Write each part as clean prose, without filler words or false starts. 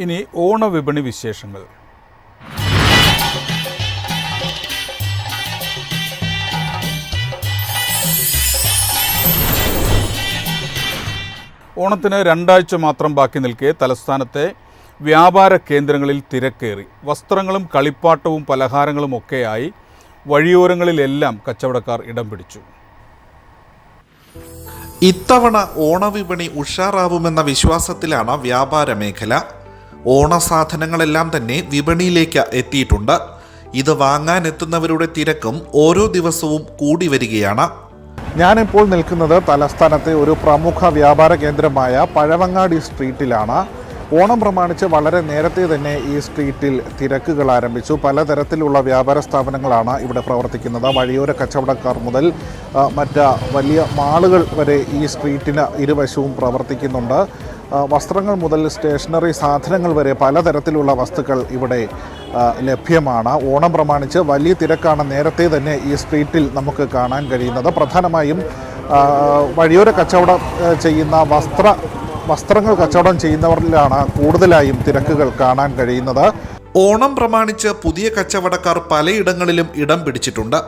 ഇനി ഓണവിപണി വിശേഷങ്ങൾ. ഓണത്തിന് 2 ആഴ്ച മാത്രം ബാക്കി നിൽക്കെ തലസ്ഥാനത്തെ വ്യാപാര കേന്ദ്രങ്ങളിൽ തിരക്കേറി. വസ്ത്രങ്ങളും കളിപ്പാട്ടവും പലഹാരങ്ങളും ഒക്കെയായി വഴിയോരങ്ങളിലെല്ലാം കച്ചവടക്കാർ ഇടം പിടിച്ചു. ഇത്തവണ ഓണവിപണി ഉഷാറാവുമെന്ന വിശ്വാസത്തിലാണ് വ്യാപാര മേഖല. ഓണസാധനങ്ങളെല്ലാം തന്നെ വിപണിയിലേക്ക് എത്തിയിട്ടുണ്ട്. ഇത് വാങ്ങാനെത്തുന്നവരുടെ തിരക്കും ഓരോ ദിവസവും കൂടി വരികയാണ്. ഞാനിപ്പോൾ നിൽക്കുന്നത് തലസ്ഥാനത്തെ ഒരു പ്രമുഖ വ്യാപാര കേന്ദ്രമായ പഴവങ്ങാടി സ്ട്രീറ്റിലാണ്. ഓണം പ്രമാണിച്ച് വളരെ നേരത്തെ തന്നെ ഈ സ്ട്രീറ്റിൽ തിരക്കുകൾ ആരംഭിച്ചു. പലതരത്തിലുള്ള വ്യാപാര സ്ഥാപനങ്ങളാണ് ഇവിടെ പ്രവർത്തിക്കുന്നത്. വഴിയോര കച്ചവടക്കാർ മുതൽ മറ്റ് വലിയ മാളുകൾ വരെ ഈ സ്ട്രീറ്റിന് ഇരുവശവും പ്രവർത്തിക്കുന്നുണ്ട്. വസ്ത്രങ്ങൾ മുതൽ സ്റ്റേഷനറി സാധനങ്ങൾ വരെ പലതരത്തിലുള്ള വസ്തുക്കൾ ഇവിടെ ലഭ്യമാണ്. ഓണം പ്രമാണിച്ച് വലിയ തിരക്കാണ് നേരത്തെ തന്നെ ഈ സ്ട്രീറ്റിൽ നമുക്ക് കാണാൻ കഴിയുന്നത്. പ്രധാനമായും വഴിയോര കച്ചവടം ചെയ്യുന്ന വസ്ത്രങ്ങൾ കച്ചവടം ചെയ്യുന്നവരിലാണ് കൂടുതലായും തിരക്കുകൾ കാണാൻ കഴിയുന്നത്. ഓണം പ്രമാണിച്ച് പുതിയ കച്ചവടക്കാർ പലയിടങ്ങളിലും ഇടം പിടിച്ചിട്ടുണ്ട്.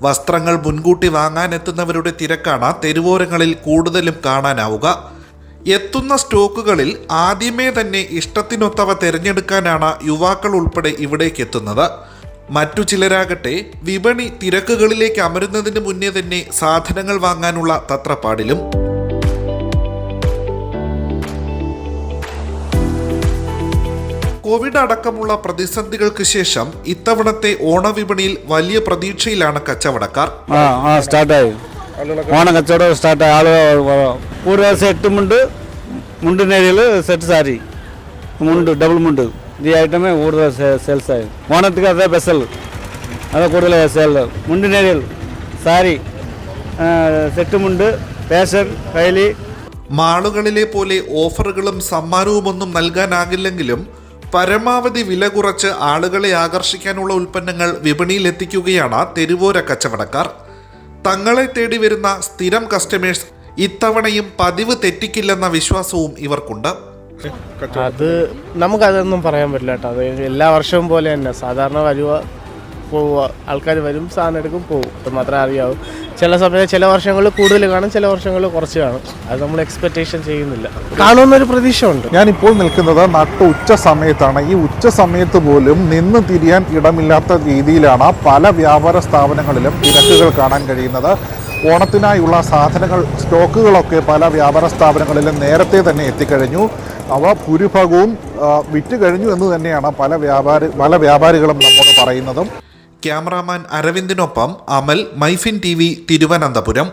വസ്ത്രങ്ങൾ മുൻകൂട്ടി വാങ്ങാനെത്തുന്നവരുടെ തിരക്കാണ് തെരുവോരങ്ങളിൽ കൂടുതലും കാണാനാവുക. എത്തുന്ന സ്റ്റോക്കുകളിൽ ആദ്യമേ തന്നെ ഇഷ്ടത്തിനൊത്തവ തിരഞ്ഞെടുക്കാനാണ് യുവാക്കൾ ഉൾപ്പെടെ ഇവിടേക്ക് എത്തുന്നത്. മറ്റു ചിലരാകട്ടെ വിപണി തിരക്കുകളിലേക്ക് അമരുന്നതിന് മുന്നേ തന്നെ സാധനങ്ങൾ വാങ്ങാനുള്ള തത്രപ്പാടിലും. കോവിഡ് അടക്കമുള്ള പ്രതിസന്ധികൾക്ക് ശേഷം ഇത്തവണത്തെ ഓണവിപണിയിൽ വലിയ പ്രതീക്ഷയിലാണ് കച്ചവടക്കാർ. ഓണം കച്ചവടം സ്റ്റാർട്ടായി. ആളുകൾ കൂടുതൽ സെറ്റ് മുണ്ടിനേരിയിൽ സെറ്റ് സാരി മുണ്ട് ഡബിൾ മുണ്ട് ഈ ഐറ്റമേ കൂടുതൽ സെയിൽസ് ആയി. ഓണത്തിന് അതേ സ്പെഷ്യൽ അത് കൂടുതൽ സെയിൽ. മുണ്ടിനേരിയിൽ സാരി സെറ്റ് മുണ്ട് ഫാഷൻ കൈലി. മാളുകളിലെ പോലെ ഓഫറുകളും സമ്മാനവുമൊന്നും നൽകാനാകില്ലെങ്കിലും പരമാവധി വില കുറച്ച് ആളുകളെ ആകർഷിക്കാനുള്ള ഉൽപ്പന്നങ്ങൾ വിപണിയിൽ എത്തിക്കുകയാണ് തെരുവോര കച്ചവടക്കാർ. തങ്ങളെ തേടി വരുന്ന സ്ഥിരം കസ്റ്റമേഴ്സ് ഇത്തവണയും പതിവ് തെറ്റിക്കില്ലെന്ന വിശ്വാസവും ഇവർക്കുണ്ട്. അത് നമുക്കതൊന്നും പറയാൻ പറ്റില്ല കേട്ടോ. അത് എല്ലാ വർഷവും പോലെ തന്നെ സാധാരണ വരുക പോവുക, ആൾക്കാർ വരും, സാധനം എടുക്കും, പോകും. അത് മാത്രമേ അറിയാവൂ. ചില സമയത്ത് ചില വർഷങ്ങളിൽ കൂടുതൽ കാണും, ചില വർഷങ്ങളിൽ കുറച്ച് കാണും. അത് നമ്മൾ എക്സ്പെക്റ്റേഷൻ ചെയ്യുന്നില്ല. കാണുമെന്നൊരു പ്രതീക്ഷ ഉണ്ട്. ഞാനിപ്പോൾ നിൽക്കുന്നത് ഉച്ച സമയത്താണ്. ഈ ഉച്ച സമയത്ത് പോലും നിന്ന് തിരിയാൻ ഇടമില്ലാത്ത രീതിയിലാണ് പല വ്യാപാര സ്ഥാപനങ്ങളിലും തിരക്കുകൾ കാണാൻ കഴിയുന്നത്. ഓണത്തിനായുള്ള സാധനങ്ങൾ സ്റ്റോക്കുകളൊക്കെ പല വ്യാപാര സ്ഥാപനങ്ങളിലും നേരത്തെ തന്നെ എത്തിക്കഴിഞ്ഞു. അവ ഭൂരിഭാഗവും വിറ്റ് കഴിഞ്ഞു എന്ന് തന്നെയാണ് പല വ്യാപാരികളും നമ്മോട് പറയുന്നതും. ക്യാമറാമാൻ അരവിന്ദിനൊപ്പം അമൽ, മൈഫിൻ TV, തിരുവനന്തപുരം.